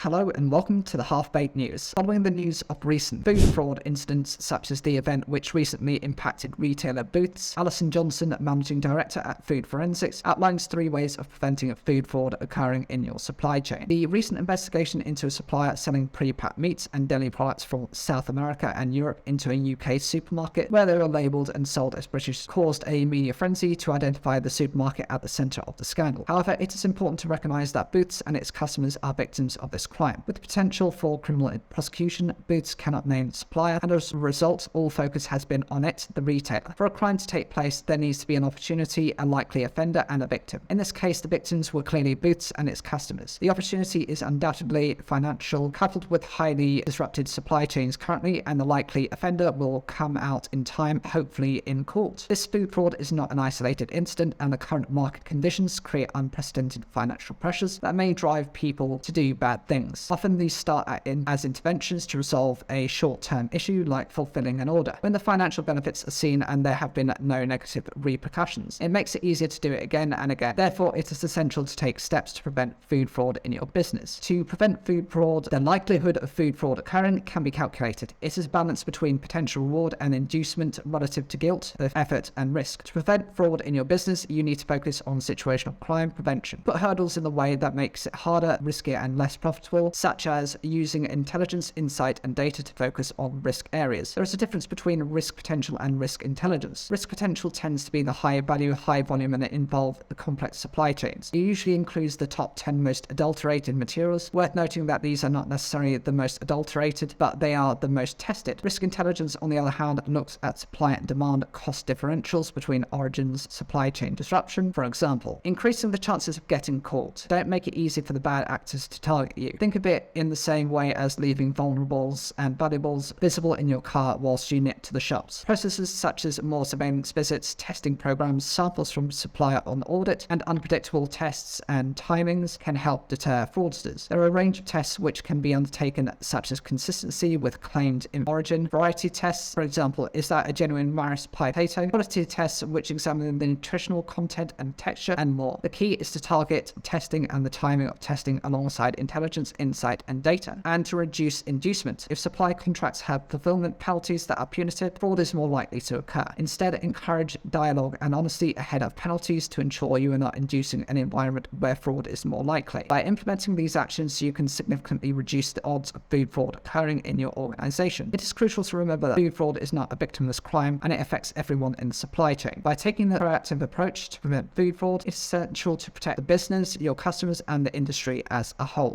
Hello and welcome to the Half-Baked News. Following the news of recent food fraud incidents such as the event which recently impacted retailer Booths, Alison Johnson, Managing Director at Food Forensics, outlines 3 ways of preventing food fraud occurring in your supply chain. The recent investigation into a supplier selling pre-packed meats and deli products from South America and Europe into a UK supermarket where they were labelled and sold as British caused a media frenzy to identify the supermarket at the centre of the scandal. However, it is important to recognise that Booths and its customers are victims of this crime. With the potential for criminal prosecution, Booths cannot name the supplier, and as a result, all focus has been on it, the retailer. For a crime to take place, there needs to be an opportunity, a likely offender, and a victim. In this case, the victims were clearly Booths and its customers. The opportunity is undoubtedly financial, coupled with highly disrupted supply chains currently, and the likely offender will come out in time, hopefully in court. This food fraud is not an isolated incident, and the current market conditions create unprecedented financial pressures that may drive people to do bad things. Often these start as interventions to resolve a short-term issue like fulfilling an order. When the financial benefits are seen and there have been no negative repercussions, it makes it easier to do it again and again. Therefore, it is essential to take steps to prevent food fraud in your business. To prevent food fraud, the likelihood of food fraud occurring can be calculated. It is a balance between potential reward and inducement relative to guilt, effort and risk. To prevent fraud in your business, you need to focus on situational crime prevention. Put hurdles in the way that makes it harder, riskier and less profitable, such as using intelligence, insight and data to focus on risk areas. There is a difference between risk potential and risk intelligence. Risk potential tends to be the high value, high volume and involve the complex supply chains. It usually includes the top 10 most adulterated materials. Worth noting that these are not necessarily the most adulterated, but they are the most tested. Risk intelligence, on the other hand, looks at supply and demand cost differentials between origins, supply chain disruption. For example, increasing the chances of getting caught. Don't make it easy for the bad actors to target you. Think of it in the same way as leaving vulnerables and valuables visible in your car whilst you nip to the shops. Processes such as more surveillance visits, testing programs, samples from supplier on audit, and unpredictable tests and timings can help deter fraudsters. There are a range of tests which can be undertaken, such as consistency with claimed origin, variety tests, for example, is that a genuine Maris pie potato, quality tests which examine the nutritional content and texture, and more. The key is to target testing and the timing of testing alongside intelligence, insight and data, and to reduce inducement. If supply contracts have fulfillment penalties that are punitive, fraud is more likely to occur. Instead, encourage dialogue and honesty ahead of penalties to ensure you are not inducing an environment where fraud is more likely. By implementing these actions, you can significantly reduce the odds of food fraud occurring in your organization. It is crucial to remember that food fraud is not a victimless crime and it affects everyone in the supply chain. By taking the proactive approach to prevent food fraud, it's essential to protect the business, your customers, and the industry as a whole.